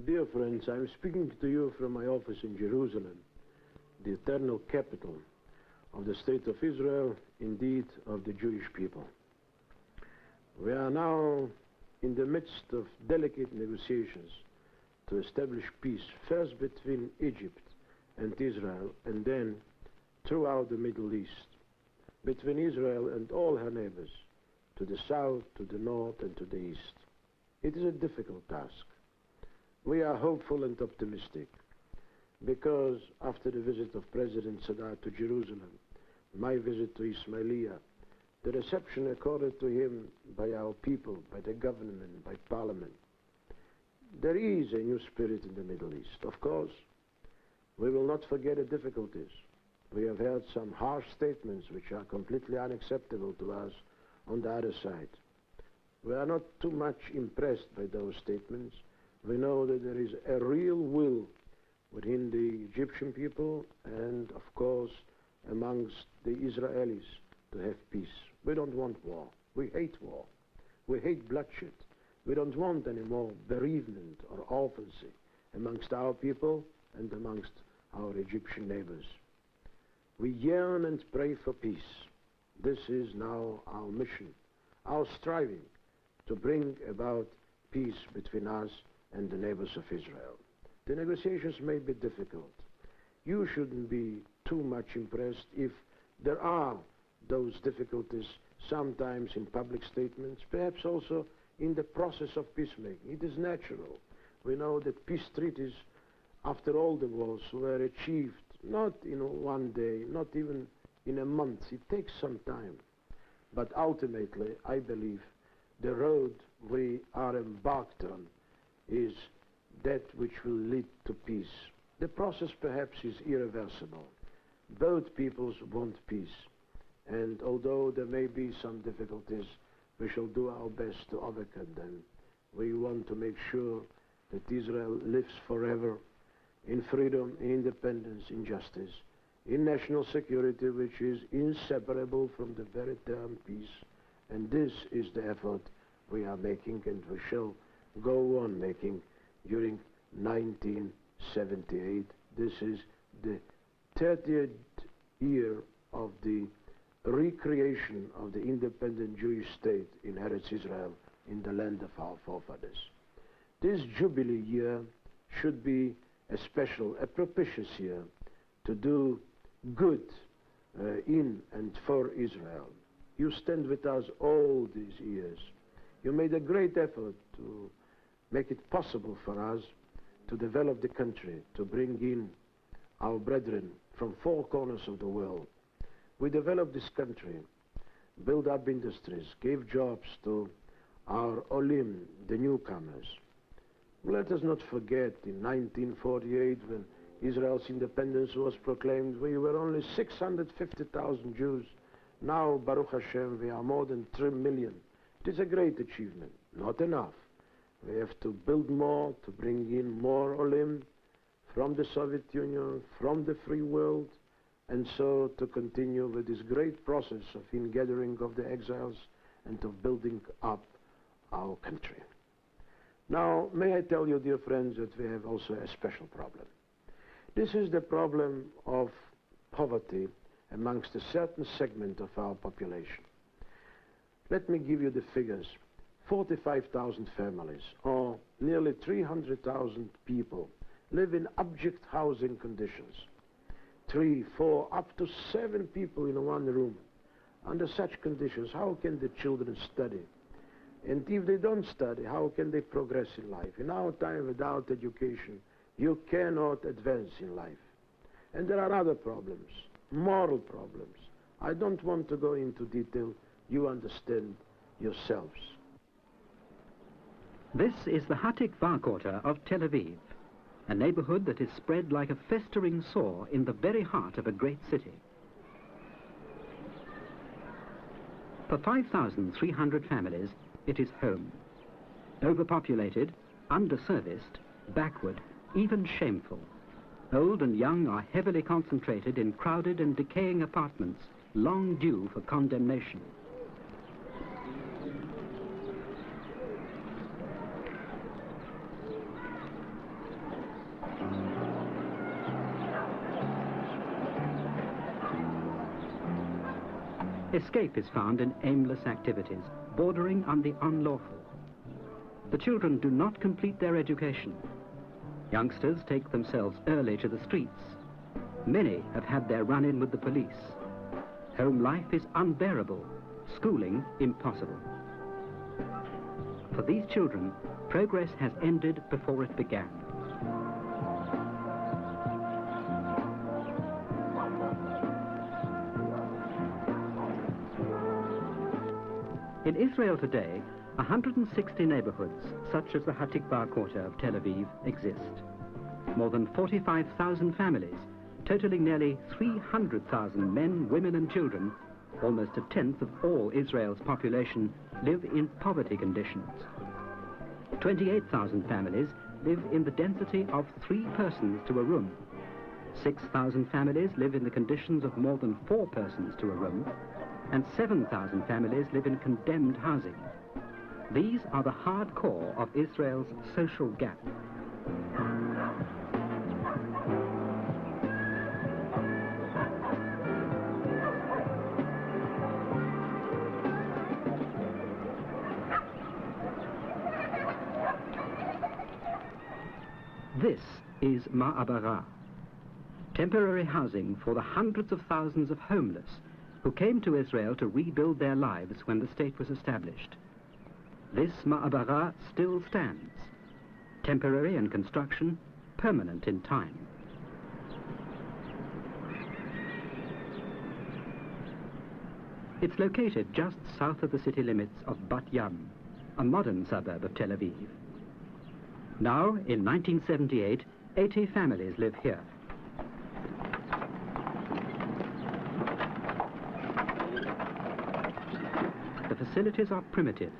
Dear friends, I'm speaking to you from my office in Jerusalem, the eternal capital of the State of Israel, indeed of the Jewish people. We are now in the midst of delicate negotiations to establish peace, first between Egypt and Israel, and then throughout the Middle East, between Israel and all her neighbors, to the south, to the north, and to the east. It is a difficult task. We are hopeful and optimistic because after the visit of President Sadat to Jerusalem, my visit to Ismailia, the reception accorded to him by our people, by the government, by parliament, there is a new spirit in the Middle East. Of course, we will not forget the difficulties. We have heard some harsh statements which are completely unacceptable to us on the other side. We are not too much impressed by those statements. We know that there is a real will within the Egyptian people and, of course, amongst the Israelis to have peace. We don't want war. We hate war. We hate bloodshed. We don't want any more bereavement or orphancy amongst our people and amongst our Egyptian neighbors. We yearn and pray for peace. This is now our mission, our striving to bring about peace between us and the neighbors of Israel. The negotiations may be difficult. You shouldn't be too much impressed if there are those difficulties sometimes in public statements, perhaps also in the process of peacemaking. It is natural. We know that peace treaties, after all the wars, were achieved not in one day, not even in a month. It takes some time. But ultimately, I believe the road we are embarked on is that which will lead to peace. The process perhaps is irreversible. Both peoples want peace. And although there may be some difficulties, we shall do our best to overcome them. We want to make sure that Israel lives forever in freedom, in independence, in justice, in national security, which is inseparable from the very term peace. And this is the effort we are making and we shall go on making during 1978. This is the 30th year of the recreation of the independent Jewish state in Eretz Israel, in the land of our forefathers. This Jubilee year should be a special, a propitious year to do good in and for Israel. You stand with us all these years. You made a great effort to make it possible for us to develop the country, to bring in our brethren from four corners of the world. We developed this country, built up industries, gave jobs to our Olim, the newcomers. Let us not forget in 1948, when Israel's independence was proclaimed, we were only 650,000 Jews. Now, Baruch Hashem, we are more than 3 million. It is a great achievement, not enough. We have to build more, to bring in more Olim from the Soviet Union, from the free world, and so to continue with this great process of ingathering of the exiles and of building up our country. Now, may I tell you, dear friends, that we have also a special problem. This is the problem of poverty amongst a certain segment of our population. Let me give you the figures. 45,000 families, or nearly 300,000 people, live in abject housing conditions. 3, 4, up to 7 people in one room. Under such conditions, how can the children study? And if they don't study, how can they progress in life? In our time, without education, you cannot advance in life. And there are other problems, moral problems. I don't want to go into detail. You understand yourselves. This is the Hatik Bar quarter of Tel Aviv, a neighborhood that is spread like a festering sore in the very heart of a great city. For 5,300 families, it is home. Overpopulated, underserviced, backward, even shameful. Old and young are heavily concentrated in crowded and decaying apartments, long due for condemnation. Escape is found in aimless activities, bordering on the unlawful. The children do not complete their education. Youngsters take themselves early to the streets. Many have had their run-in with the police. Home life is unbearable, schooling impossible. For these children, progress has ended before it began. In Israel today, 160 neighborhoods, such as the Hatikva quarter of Tel Aviv, exist. More than 45,000 families, totaling nearly 300,000 men, women and children, almost a tenth of all Israel's population, live in poverty conditions. 28,000 families live in the density of 3 persons to a room. 6,000 families live in the conditions of more than 4 persons to a room, and 7,000 families live in condemned housing. These are the hard core of Israel's social gap. This is Ma'abara, temporary housing for the hundreds of thousands of homeless who came to Israel to rebuild their lives when the state was established. This Ma'abara still stands, temporary in construction, permanent in time. It's located just south of the city limits of Bat Yam, a modern suburb of Tel Aviv. Now, in 1978, 80 families live here. The facilities are primitive.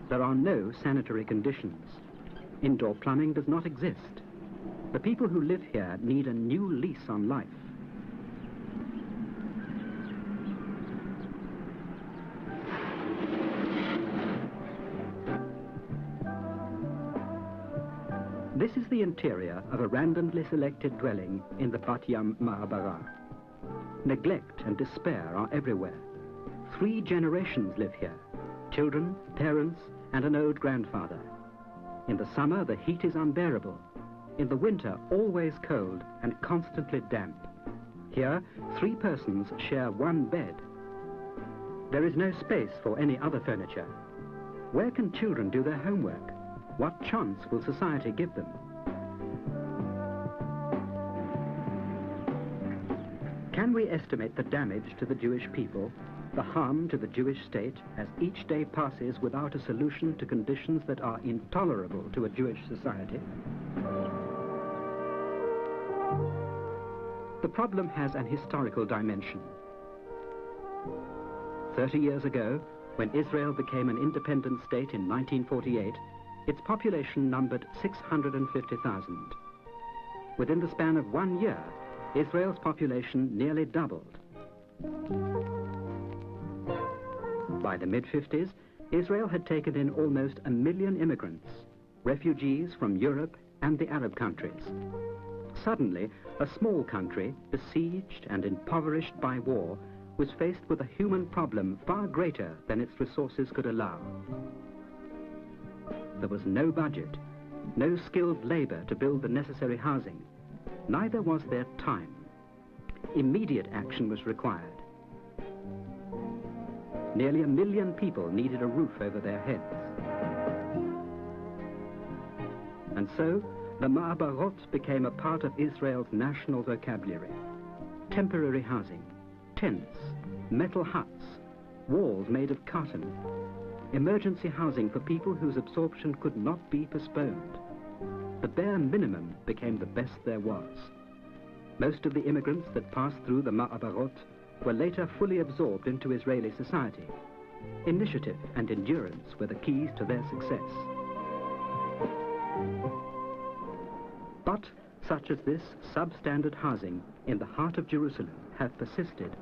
There are no sanitary conditions. Indoor plumbing does not exist. The people who live here need a new lease on life. This is the interior of a randomly selected dwelling in the Bat Yam Ma'abara. Neglect and despair are everywhere. 3 generations live here: children, parents, and an old grandfather. In the summer, the heat is unbearable. In the winter, always cold and constantly damp. Here, 3 persons share 1 bed. There is no space for any other furniture. Where can children do their homework? What chance will society give them? Can we estimate the damage to the Jewish people, the harm to the Jewish state, as each day passes without a solution to conditions that are intolerable to a Jewish society? The problem has an historical dimension. 30 years ago, when Israel became an independent state in 1948, its population numbered 650,000. Within the span of 1 year, Israel's population nearly doubled. By the mid-50s, Israel had taken in almost 1 million immigrants, refugees from Europe and the Arab countries. Suddenly, a small country, besieged and impoverished by war, was faced with a human problem far greater than its resources could allow. There was no budget, no skilled labor to build the necessary housing. Neither was there time. Immediate action was required. Nearly 1 million people needed a roof over their heads. And so, the Ma'abarot became a part of Israel's national vocabulary. Temporary housing, tents, metal huts, walls made of cotton, emergency housing for people whose absorption could not be postponed. The bare minimum became the best there was. Most of the immigrants that passed through the Ma'abarot were later fully absorbed into Israeli society. Initiative and endurance were the keys to their success. But such as this substandard housing in the heart of Jerusalem have persisted.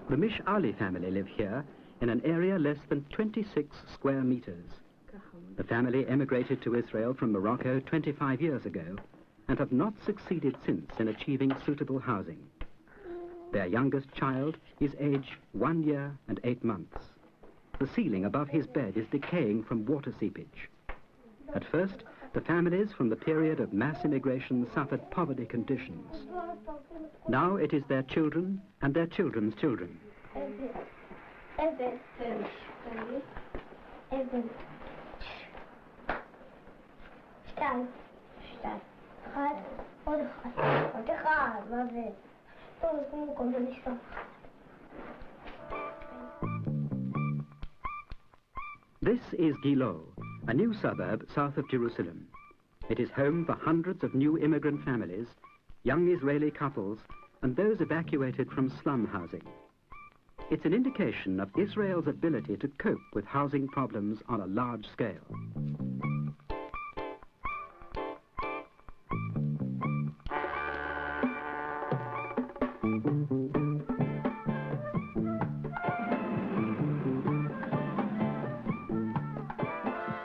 The Mish Ali family live here in an area less than 26 square meters. The family emigrated to Israel from Morocco 25 years ago and have not succeeded since in achieving suitable housing. Their youngest child is aged 1 year and 8 months. The ceiling above his bed is decaying from water seepage. At first, the families from the period of mass immigration suffered poverty conditions. Now it is their children and their children's children. This is Gilo, a new suburb south of Jerusalem. It is home for hundreds of new immigrant families, young Israeli couples, and those evacuated from slum housing. It's an indication of Israel's ability to cope with housing problems on a large scale.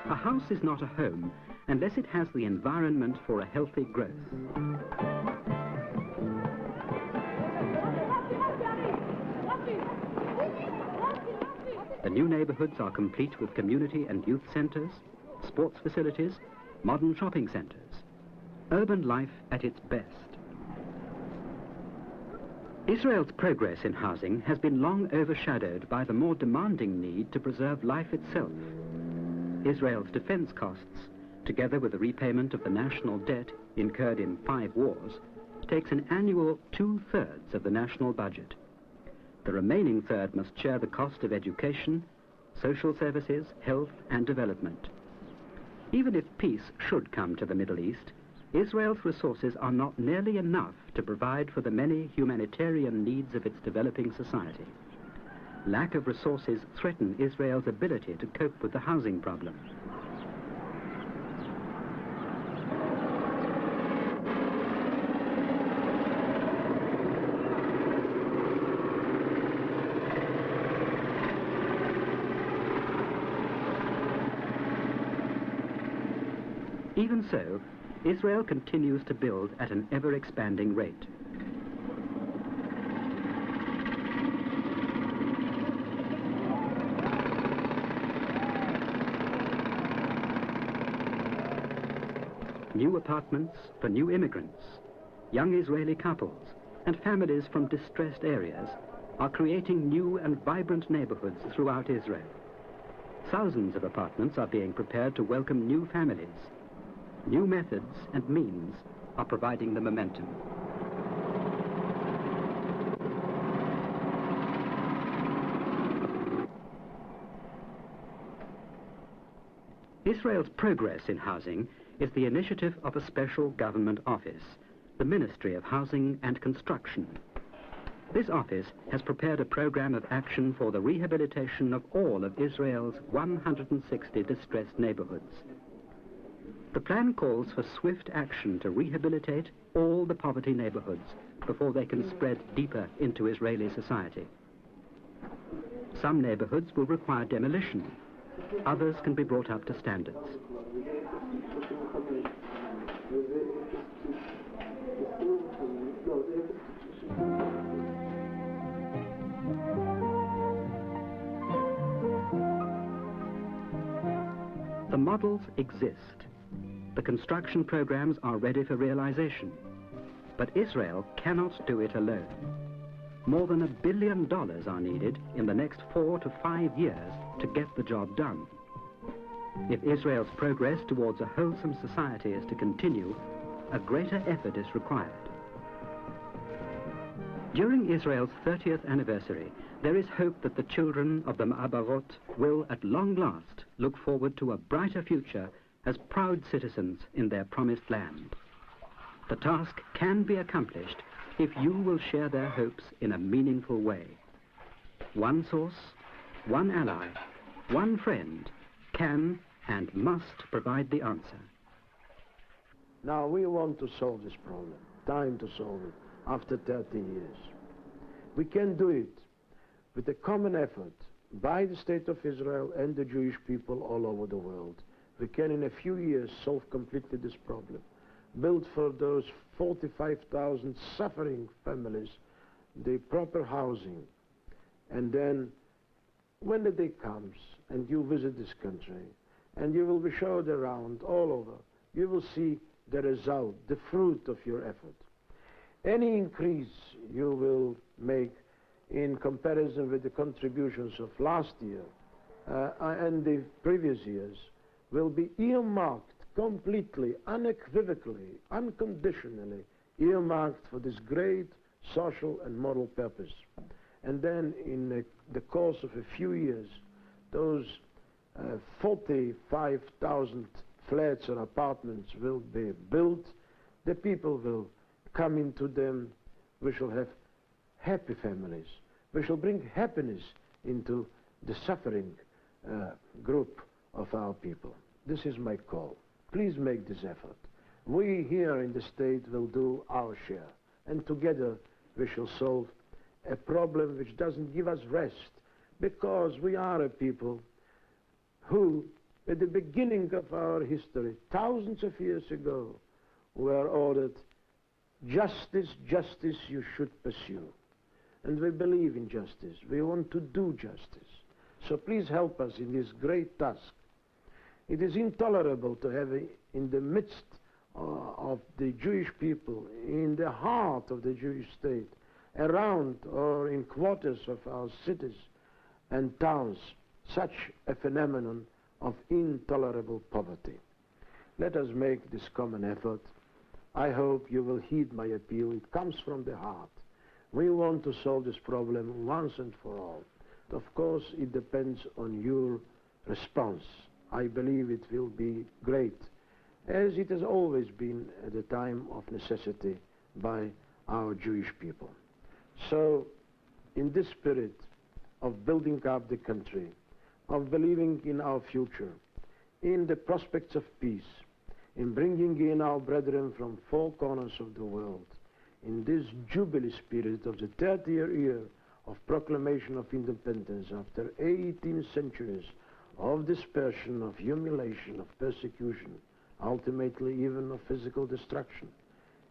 A house is not a home unless it has the environment for a healthy growth. The new neighborhoods are complete with community and youth centers, sports facilities, modern shopping centers. Urban life at its best. Israel's progress in housing has been long overshadowed by the more demanding need to preserve life itself. Israel's defense costs, together with the repayment of the national debt incurred in 5 wars, takes an annual 2/3 of the national budget. The remaining third must share the cost of education, social services, health and development. Even if peace should come to the Middle East, Israel's resources are not nearly enough to provide for the many humanitarian needs of its developing society. Lack of resources threaten Israel's ability to cope with the housing problem. Even so, Israel continues to build at an ever-expanding rate. New apartments for new immigrants, young Israeli couples, and families from distressed areas are creating new and vibrant neighborhoods throughout Israel. Thousands of apartments are being prepared to welcome new families. New methods and means are providing the momentum. Israel's progress in housing is the initiative of a special government office, the Ministry of Housing and Construction. This office has prepared a program of action for the rehabilitation of all of Israel's 160 distressed neighborhoods. The plan calls for swift action to rehabilitate all the poverty neighborhoods before they can spread deeper into Israeli society. Some neighborhoods will require demolition. Others can be brought up to standards. The models exist. The construction programs are ready for realization. But Israel cannot do it alone. More than $1 billion are needed in the next 4 to 5 years to get the job done. If Israel's progress towards a wholesome society is to continue, a greater effort is required. During Israel's 30th anniversary, there is hope that the children of the Ma'abarot will, at long last, look forward to a brighter future as proud citizens in their promised land. The task can be accomplished if you will share their hopes in a meaningful way. One source, one ally, one friend can and must provide the answer. Now we want to solve this problem. Time to solve it after 30 years. We can do it with a common effort by the State of Israel and the Jewish people all over the world. We can in a few years solve completely this problem. Build for those 45,000 suffering families the proper housing, and then when the day comes and you visit this country and you will be showed around all over, you will see the result, the fruit of your effort. Any increase you will make in comparison with the contributions of last year and the previous years will be earmarked completely, unequivocally, unconditionally earmarked for this great social and moral purpose. And then in the course of a few years, those 45,000 flats or apartments will be built, the people will come into them, we shall have happy families, we shall bring happiness into the suffering group of our people. This is my call. Please make this effort. We here in the state will do our share, and together we shall solve a problem which doesn't give us rest, because we are a people who, at the beginning of our history, thousands of years ago, were ordered, justice, justice you should pursue. And we believe in justice. We want to do justice. So please help us in this great task. It is intolerable to have in the midst of the Jewish people, in the heart of the Jewish state, around or in quarters of our cities and towns, such a phenomenon of intolerable poverty. Let us make this common effort. I hope you will heed my appeal. It comes from the heart. We want to solve this problem once and for all. Of course, it depends on your response. I believe it will be great, as it has always been at a time of necessity by our Jewish people. So, in this spirit of building up the country, of believing in our future, in the prospects of peace, in bringing in our brethren from four corners of the world, in this jubilee spirit of the 30th year of proclamation of independence after 18 centuries of dispersion, of humiliation, of persecution, ultimately even of physical destruction.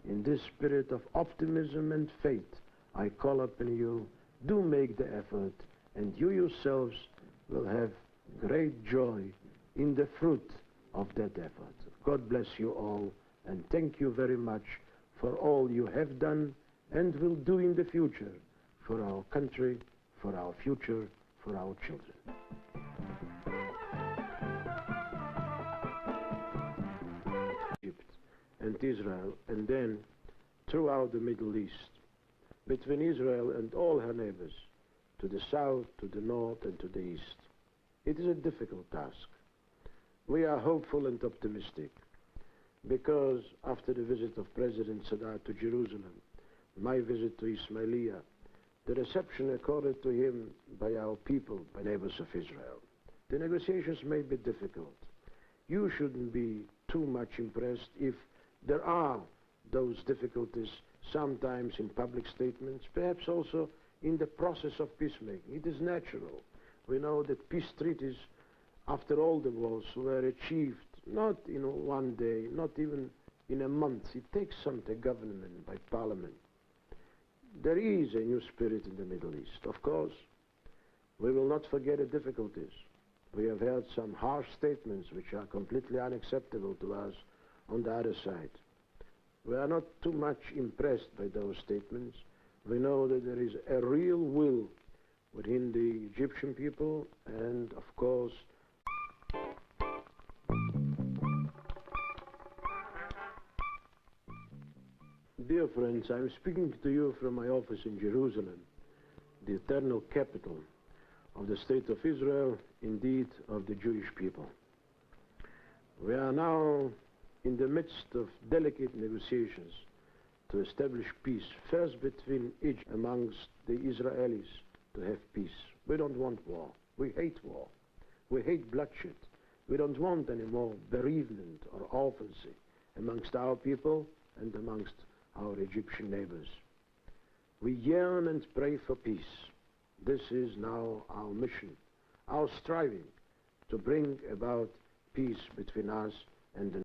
In this spirit of optimism and faith, I call upon you, do make the effort, and you yourselves will have great joy in the fruit of that effort. God bless you all, and thank you very much for all you have done and will do in the future for our country, for our future, for our children. Egypt and Israel, and then throughout the Middle East, between Israel and all her neighbors, to the south, to the north, and to the east. It is a difficult task. We are hopeful and optimistic, because after the visit of President Sadat to Jerusalem, my visit to Ismailia, the reception accorded to him by our people, by neighbors of Israel, the negotiations may be difficult. You shouldn't be too much impressed if there are those difficulties sometimes in public statements, perhaps also in the process of peacemaking. It is natural. We know that peace treaties, after all the wars, were achieved not in one day, not even in a month. It takes some government by parliament. There is a new spirit in the Middle East. Of course, we will not forget the difficulties. We have heard some harsh statements which are completely unacceptable to us on the other side. We are not too much impressed by those statements. We know that there is a real will within the Egyptian people, and of course, dear friends, I'm speaking to you from my office in Jerusalem, the eternal capital of the state of Israel, indeed of the Jewish people. We are now in the midst of delicate negotiations to establish peace, first between Egypt amongst the Israelis, to have peace. We don't want war. We hate war. We hate bloodshed. We don't want any more bereavement or orphancy amongst our people and amongst our Egyptian neighbors. We yearn and pray for peace. This is now our mission, our striving to bring about peace between us and the